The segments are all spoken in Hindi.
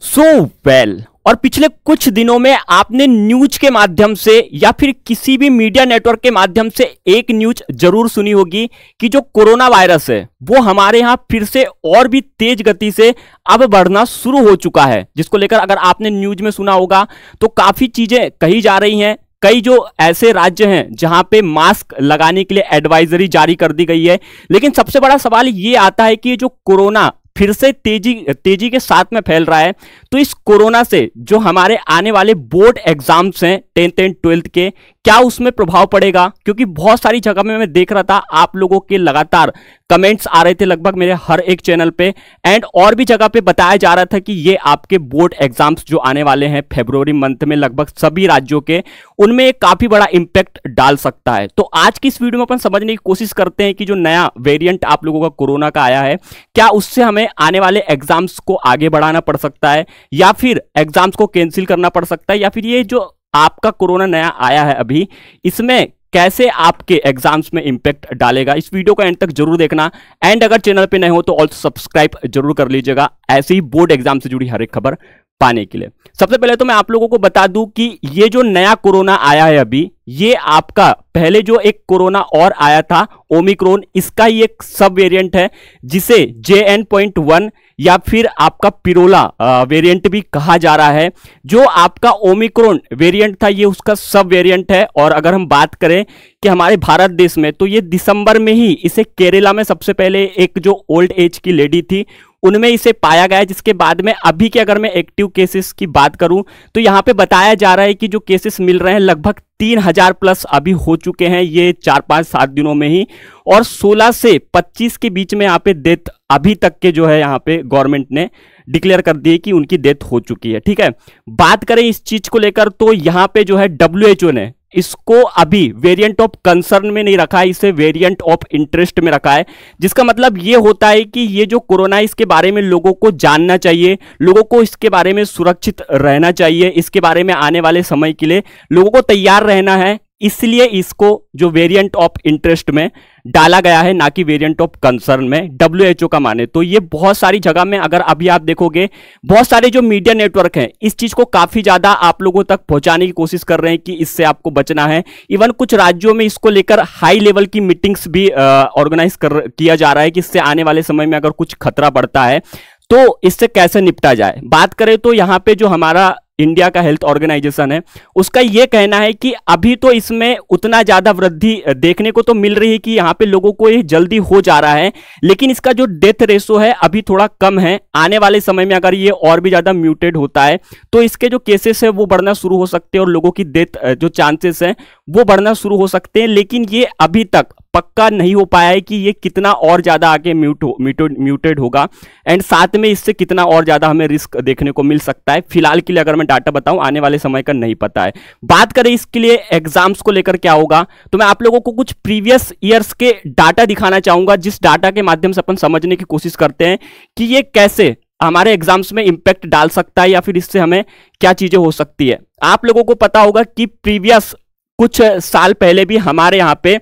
सो वेल और पिछले कुछ दिनों में आपने न्यूज के माध्यम से या फिर किसी भी मीडिया नेटवर्क के माध्यम से एक न्यूज जरूर सुनी होगी कि जो कोरोना वायरस है वो हमारे यहाँ फिर से और भी तेज गति से अब बढ़ना शुरू हो चुका है, जिसको लेकर अगर आपने न्यूज में सुना होगा तो काफी चीजें कही जा रही हैं। कई जो ऐसे राज्य हैं जहां पे मास्क लगाने के लिए एडवाइजरी जारी कर दी गई है, लेकिन सबसे बड़ा सवाल ये आता है कि जो कोरोना फिर से तेजी के साथ में फैल रहा है, तो इस कोरोना से जो हमारे आने वाले बोर्ड एग्जाम्स हैं 10th एंड 12th के, क्या उसमें प्रभाव पड़ेगा? क्योंकि बहुत सारी जगह में मैं देख रहा था आप लोगों के लगातार कमेंट्स आ रहे थे लगभग मेरे हर एक चैनल पे, एंड और भी जगह पे बताया जा रहा था कि ये आपके बोर्ड एग्जाम्स जो आने वाले हैं फरवरी मंथ में लगभग सभी राज्यों के, उनमें एक काफी बड़ा इंपैक्ट डाल सकता है। तो आज की इस वीडियो में अपन समझने की कोशिश करते हैं कि जो नया वेरिएंट आप लोगों का कोरोना का आया है, क्या उससे हमें आने वाले एग्जाम्स को आगे बढ़ाना पड़ सकता है या फिर एग्जाम्स को कैंसिल करना पड़ सकता है, या फिर ये जो आपका कोरोना नया आया है अभी, इसमें कैसे आपके एग्जाम्स में इंपैक्ट डालेगा। इस वीडियो को एंड तक जरूर देखना, एंड अगर चैनल पे नए हो तो ऑल्सो सब्सक्राइब जरूर कर लीजिएगा ऐसे ही बोर्ड एग्जाम से जुड़ी हर एक खबर पाने के लिए। सबसे पहले तो मैं आप लोगों को बता दूं कि ये जो नया कोरोना आया है अभी, ये आपका पहले जो एक कोरोना और आया था ओमिक्रॉन, इसका ही एक सब वेरिएंट है जिसे JN.1 या फिर आपका पिरोला वेरिएंट भी कहा जा रहा है। जो आपका ओमिक्रॉन वेरिएंट था ये उसका सब वेरिएंट है, और अगर हम बात करें कि हमारे भारत देश में, तो ये दिसंबर में ही इसे केरला में सबसे पहले एक जो ओल्ड एज की लेडी थी उनमें इसे पाया गया, जिसके बाद में अभी के अगर मैं एक्टिव केसेस की बात करूं तो यहां पे बताया जा रहा है कि जो केसेस मिल रहे हैं लगभग 3000 प्लस अभी हो चुके हैं ये 4-5-7 दिनों में ही, और 16 से 25 के बीच में यहाँ पे डेथ अभी तक के जो है यहाँ पे गवर्नमेंट ने डिक्लेयर कर दी कि उनकी डेथ हो चुकी है। ठीक है, बात करें इस चीज को लेकर तो यहाँ पे जो है WHO ने इसको अभी वेरिएंट ऑफ कंसर्न में नहीं रखा है, इसे वेरिएंट ऑफ इंटरेस्ट में रखा है, जिसका मतलब ये होता है कि ये जो कोरोना इसके बारे में लोगों को जानना चाहिए, लोगों को इसके बारे में सुरक्षित रहना चाहिए, इसके बारे में आने वाले समय के लिए लोगों को तैयार रहना है, इसलिए इसको जो वेरिएंट ऑफ इंटरेस्ट में डाला गया है, ना कि वेरिएंट ऑफ कंसर्न में WHO का माने तो। ये बहुत सारी जगह में अगर अभी आप देखोगे बहुत सारे जो मीडिया नेटवर्क हैं इस चीज को काफी ज्यादा आप लोगों तक पहुंचाने की कोशिश कर रहे हैं कि इससे आपको बचना है। इवन कुछ राज्यों में इसको लेकर हाई लेवल की मीटिंग्स भी ऑर्गेनाइज किया जा रहा है कि इससे आने वाले समय में अगर कुछ खतरा बढ़ता है तो इससे कैसे निपटा जाए। बात करें तो यहाँ पे जो हमारा इंडिया का हेल्थ ऑर्गेनाइजेशन है उसका यह कहना है कि अभी तो इसमें उतना ज्यादा वृद्धि देखने को तो मिल रही है कि यहाँ पे लोगों को ये जल्दी हो जा रहा है, लेकिन इसका जो डेथ रेशो है अभी थोड़ा कम है। आने वाले समय में अगर ये और भी ज्यादा म्यूटेट होता है तो इसके जो केसेस है वो बढ़ना शुरू हो सकते हैं और लोगों की डेथ जो चांसेस है वो बढ़ना शुरू हो सकते हैं, लेकिन ये अभी तक पक्का नहीं हो पाया है कि ये कितना और ज्यादा आगे म्यूटेड होगा, एंड साथ में इससे कितना और ज्यादा हमें रिस्क देखने को मिल सकता है। फिलहाल के लिए अगर मैं डाटा बताऊं आने वाले समय का नहीं पता है। बात करें इसके लिए एग्जाम्स को लेकर क्या होगा, तो मैं आप लोगों को कुछ प्रीवियस ईयर्स के डाटा दिखाना चाहूंगा, जिस डाटा के माध्यम से अपन समझने की कोशिश करते हैं कि ये कैसे हमारे एग्जाम्स में इंपैक्ट डाल सकता है या फिर इससे हमें क्या चीजें हो सकती है। आप लोगों को पता होगा कि प्रीवियस कुछ साल पहले भी हमारे यहाँ पे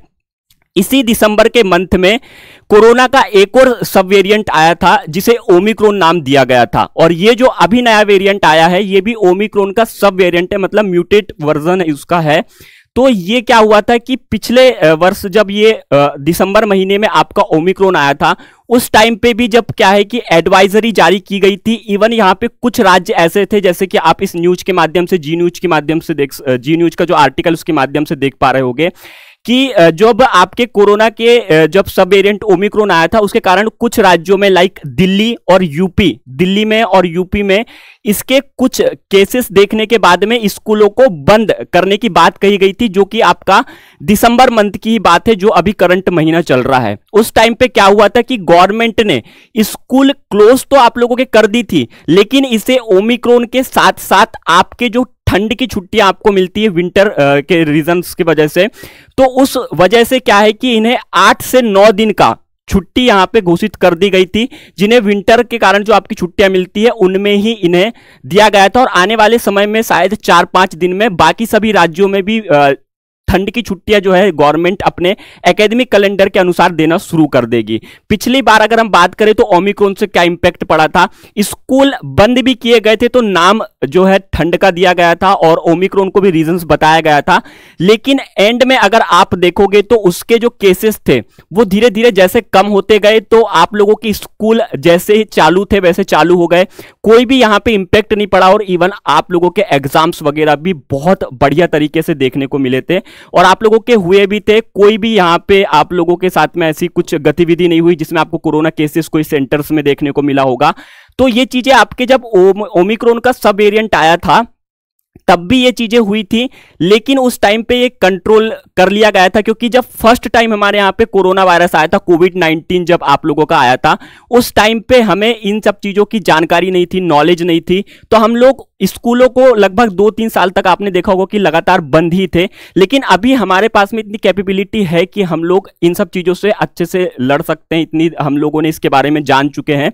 इसी दिसंबर के मंथ में कोरोना का एक और सब वेरिएंट आया था जिसे ओमिक्रॉन नाम दिया गया था, और ये जो अभी नया वेरिएंट आया है ये भी ओमिक्रॉन का सब वेरिएंट है, मतलब म्यूटेट वर्जन उसका है। तो ये क्या हुआ था कि पिछले वर्ष जब ये दिसंबर महीने में आपका ओमिक्रॉन आया था उस टाइम पे भी जब क्या है कि एडवाइजरी जारी की गई थी, इवन यहाँ पे कुछ राज्य ऐसे थे जैसे कि आप इस न्यूज के माध्यम से जी न्यूज का जो आर्टिकल उसके माध्यम से देख पा रहे होगे कि जब आपके कोरोना के जब सब वेरिएंट ओमिक्रॉन आया था उसके कारण कुछ राज्यों में लाइक दिल्ली में और यूपी में इसके कुछ केसेस देखने के बाद में स्कूलों को बंद करने की बात कही गई थी, जो कि आपका दिसंबर मंथ की ही बात है जो अभी करंट महीना चल रहा है। उस टाइम पे क्या हुआ था कि गवर्नमेंट ने स्कूल क्लोज तो आप लोगों के कर दी थी, लेकिन इसे ओमिक्रॉन के साथ साथ आपके जो ठंड की छुट्टियां आपको मिलती है विंटर के रीजंस की वजह से, तो उस वजह से क्या है कि इन्हें 8 से 9 दिन का छुट्टी यहां पे घोषित कर दी गई थी, जिन्हें विंटर के कारण जो आपकी छुट्टियां मिलती है उनमें ही इन्हें दिया गया था। और आने वाले समय में शायद 4-5 दिन में बाकी सभी राज्यों में भी ठंड की छुट्टियां जो है गवर्नमेंट अपने एकेडमिक कैलेंडर के अनुसार देना शुरू कर देगी। पिछली बार अगर हम बात करें तो ओमिक्रॉन से क्या इंपैक्ट पड़ा था, स्कूल बंद भी किए गए थे तो नाम जो है ठंड का दिया गया था और ओमिक्रॉन को भी रीजंस बताया गया था, लेकिन एंड में अगर आप देखोगे तो उसके जो केसेस थे वो धीरे धीरे जैसे कम होते गए तो आप लोगों की स्कूल जैसे ही चालू थे वैसे चालू हो गए, कोई भी यहां पे इंपैक्ट नहीं पड़ा और इवन आप लोगों के एग्जाम्स वगैरह भी बहुत बढ़िया तरीके से देखने को मिले थे और आप लोगों के हुए भी थे। कोई भी यहां पे आप लोगों के साथ में ऐसी कुछ गतिविधि नहीं हुई जिसमें आपको कोरोना केसेस कोई सेंटर्स में देखने को मिला होगा। तो ये चीजें आपके जब ओमिक्रॉन का सब वेरिएंट आया था तब भी ये चीजें हुई थी, लेकिन उस टाइम पे ये कंट्रोल कर लिया गया था, क्योंकि जब फर्स्ट टाइम हमारे यहाँ पे कोरोना वायरस आया था, कोविड-19 जब आप लोगों का आया था, उस टाइम पे हमें इन सब चीजों की जानकारी नहीं थी, नॉलेज नहीं थी, तो हम लोग स्कूलों को लगभग 2-3 साल तक आपने देखा होगा कि लगातार बंद ही थे। लेकिन अभी हमारे पास में इतनी कैपेबिलिटी है कि हम लोग इन सब चीजों से अच्छे से लड़ सकते हैं, इतनी हम लोगों ने इसके बारे में जान चुके हैं।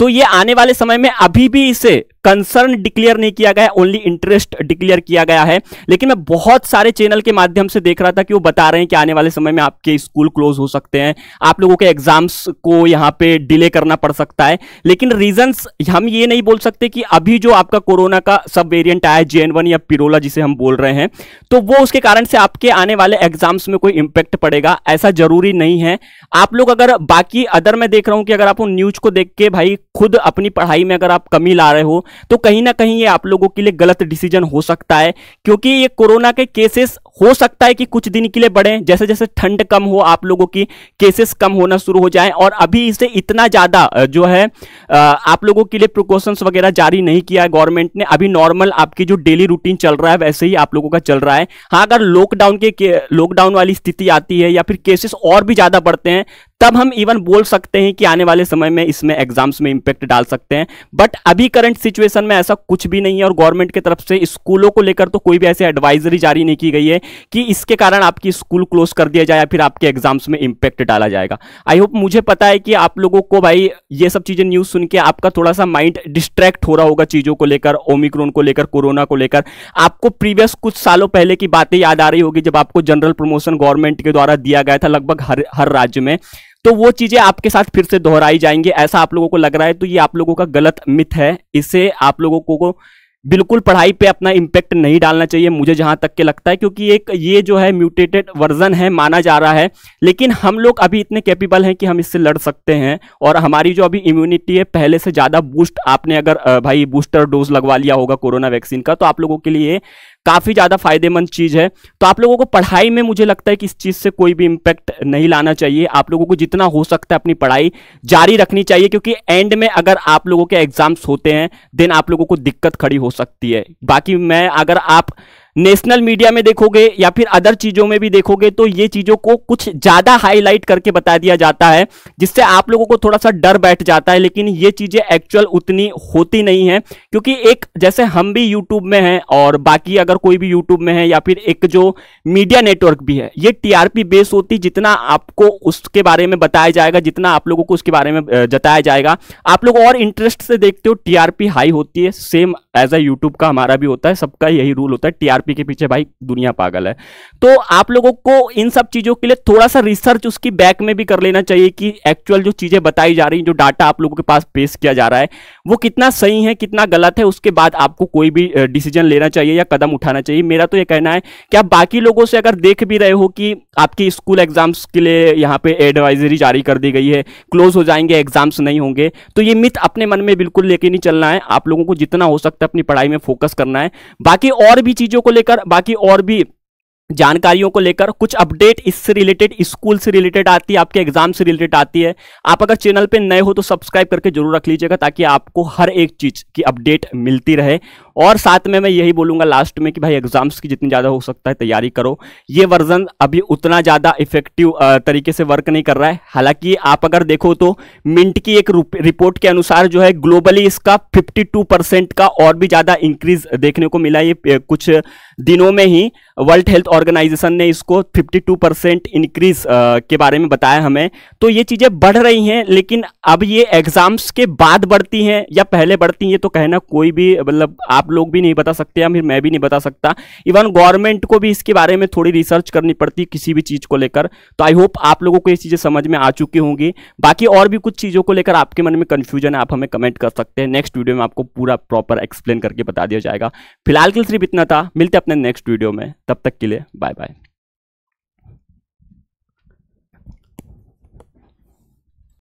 तो ये आने वाले समय में अभी भी इसे कंसर्न डिक्लेयर नहीं किया गया, ओनली इंटरेस्ट डिक्लेयर किया गया है। लेकिन मैं बहुत सारे चैनल के माध्यम से देख रहा था कि वो बता रहे हैं कि आने वाले समय में आपके स्कूल क्लोज हो सकते हैं, आप लोगों के एग्जाम्स को यहाँ पे डिले करना पड़ सकता है। लेकिन रीजंस हम ये नहीं बोल सकते कि अभी जो आपका कोरोना का सब वेरिएंट आया है JN1 या पिरोला जिसे हम बोल रहे हैं, तो वो उसके कारण से आपके आने वाले एग्जाम्स में कोई इंपैक्ट पड़ेगा, ऐसा जरूरी नहीं है। आप लोग अगर बाकी अदर मैं देख रहा हूं कि अगर आप न्यूज को देख के भाई खुद अपनी पढ़ाई में अगर आप कमी ला रहे हो तो कहीं ना कहीं ये आप लोगों के लिए गलत डिसीजन हो सकता है, क्योंकि ये कोरोना के केसेस हो सकता है कि कुछ दिन के लिए बढ़े, जैसे जैसे ठंड कम हो आप लोगों की केसेस कम होना शुरू हो जाए। और अभी इसे इतना ज्यादा जो है आप लोगों के लिए प्रिकॉशंस वगैरह जारी नहीं किया है गवर्नमेंट ने, अभी नॉर्मल आपकी जो डेली रूटीन चल रहा है वैसे ही आप लोगों का चल रहा है। हाँ, अगर लॉकडाउन वाली स्थिति आती है या फिर केसेस और भी ज्यादा बढ़ते हैं तब हम इवन बोल सकते हैं कि आने वाले समय में इसमें एग्जाम्स में इंपैक्ट डाल सकते हैं, बट अभी करंट सिचुएशन में ऐसा कुछ भी नहीं है और गवर्नमेंट की तरफ से स्कूलों को लेकर तो कोई भी ऐसी एडवाइजरी जारी नहीं की गई है कि इसके कारण आपकी स्कूल क्लोज कर दिया जाए या फिर आपके एग्जाम्स में इंपैक्ट डाला जाएगा। आई होप, मुझे पता है कि आप लोगों को भाई ये सब चीजें न्यूज सुन के आपका थोड़ा सा माइंड डिस्ट्रैक्ट हो रहा होगा चीजों को लेकर, ओमिक्रॉन को लेकर, कोरोना को लेकर। आपको प्रीवियस कुछ सालों पहले की बातें याद आ रही होगी जब आपको जनरल प्रमोशन गवर्नमेंट के द्वारा दिया गया था लगभग हर राज्य में, तो वो चीजें आपके साथ फिर से दोहराई जाएंगी, ऐसा आप लोगों को लग रहा है। तो ये आप लोगों का गलत मिथ है, इसे आप लोगों को बिल्कुल पढ़ाई पे अपना इंपैक्ट नहीं डालना चाहिए, मुझे जहां तक के लगता है, क्योंकि एक ये जो है म्यूटेटेड वर्जन है माना जा रहा है, लेकिन हम लोग अभी इतने कैपेबल हैं कि हम इससे लड़ सकते हैं और हमारी जो अभी इम्यूनिटी है पहले से ज्यादा बूस्ट, आपने अगर भाई बूस्टर डोज लगवा लिया होगा कोरोना वैक्सीन का तो आप लोगों के लिए काफी ज्यादा फायदेमंद चीज है। तो आप लोगों को पढ़ाई में मुझे लगता है कि इस चीज से कोई भी इंपैक्ट नहीं लाना चाहिए, आप लोगों को जितना हो सकता है अपनी पढ़ाई जारी रखनी चाहिए, क्योंकि एंड में अगर आप लोगों के एग्जाम्स होते हैं देन आप लोगों को दिक्कत खड़ी हो सकती है। बाकी मैं अगर आप नेशनल मीडिया में देखोगे या फिर अदर चीजों में भी देखोगे तो ये चीजों को कुछ ज्यादा हाईलाइट करके बता दिया जाता है जिससे आप लोगों को थोड़ा सा डर बैठ जाता है, लेकिन ये चीजें एक्चुअल उतनी होती नहीं है, क्योंकि एक जैसे हम भी यूट्यूब में हैं और बाकी अगर कोई भी यूट्यूब में है या फिर एक जो मीडिया नेटवर्क भी है, ये TRP बेस होती, जितना आपको उसके बारे में बताया जाएगा, जितना आप लोगों को उसके बारे में जताया जाएगा, आप लोग और इंटरेस्ट से देखते हो TRP हाई होती है। सेम एज अ यूट्यूब का हमारा भी होता है, सबका यही रूल होता है, TRP के पीछे भाई दुनिया पागल है। तो आप लोगों को इन सब चीजों के लिए थोड़ा सा रिसर्च उसकी बैक में भी कर लेना चाहिए कि एक्चुअल जो चीजें बताई जा रही, जो डाटा आप लोगों के पास पेश किया जा रहा है वो कितना सही है कितना गलत है, उसके बाद आपको कोई भी डिसीजन लेना चाहिए या कदम उठाना चाहिए। मेरा तो ये कहना है कि आप बाकी लोगों से अगर देख भी रहे हो कि आपकी स्कूल एग्जाम्स के लिए यहाँ पे एडवाइजरी जारी कर दी गई है, क्लोज हो जाएंगे, एग्जाम्स नहीं होंगे, तो ये मिथ अपने मन में बिल्कुल लेके नहीं चलना है। आप लोगों को जितना हो सकता है अपनी पढ़ाई में फोकस करना है। बाकी और भी चीजों को लेकर, बाकी और भी जानकारियों को लेकर कुछ अपडेट इससे रिलेटेड, स्कूल से रिलेटेड आती है, आपके एग्जाम से रिलेटेड आती है। आप अगर चैनल पे नए हो तो सब्सक्राइब करके जरूर रख लीजिएगा ताकि आपको हर एक चीज की अपडेट मिलती रहे। और साथ में मैं यही बोलूंगा लास्ट में कि भाई एग्जाम्स की जितनी ज्यादा हो सकता है तैयारी करो। ये वर्जन अभी उतना ज्यादा इफेक्टिव तरीके से वर्क नहीं कर रहा है। हालांकि आप अगर देखो तो मिंट की एक रिपोर्ट के अनुसार जो है ग्लोबली इसका 52% का और भी ज्यादा इंक्रीज देखने को मिला। ये कुछ दिनों में ही वर्ल्ड हेल्थ ऑर्गेनाइजेशन ने इसको 52% इंक्रीज के बारे में बताया हमें। तो ये चीजें बढ़ रही हैं, लेकिन अब ये एग्जाम्स के बाद बढ़ती हैं या पहले बढ़ती हैं, ये तो कहना कोई भी, मतलब आप आप लोग भी नहीं बता सकते या फिर मैं भी नहीं बता सकता। इवन गवर्नमेंट को भी इसके बारे में थोड़ी रिसर्च करनी पड़ती है किसी भी चीज़ को लेकर। तो आई होप आप लोगों को ये चीज़ें समझ में आ चुकी होंगी। बाकी और भी कुछ चीज़ों को लेकर आपके मन में कन्फ्यूजन है, आप हमें कमेंट कर सकते हैं। नेक्स्ट वीडियो में आपको पूरा प्रॉपर एक्सप्लेन करके बता दिया जाएगा। फिलहाल के लिए सिर्फ इतना था, मिलते हैं अपने नेक्स्ट वीडियो में, तब तक के लिए बाय बाय।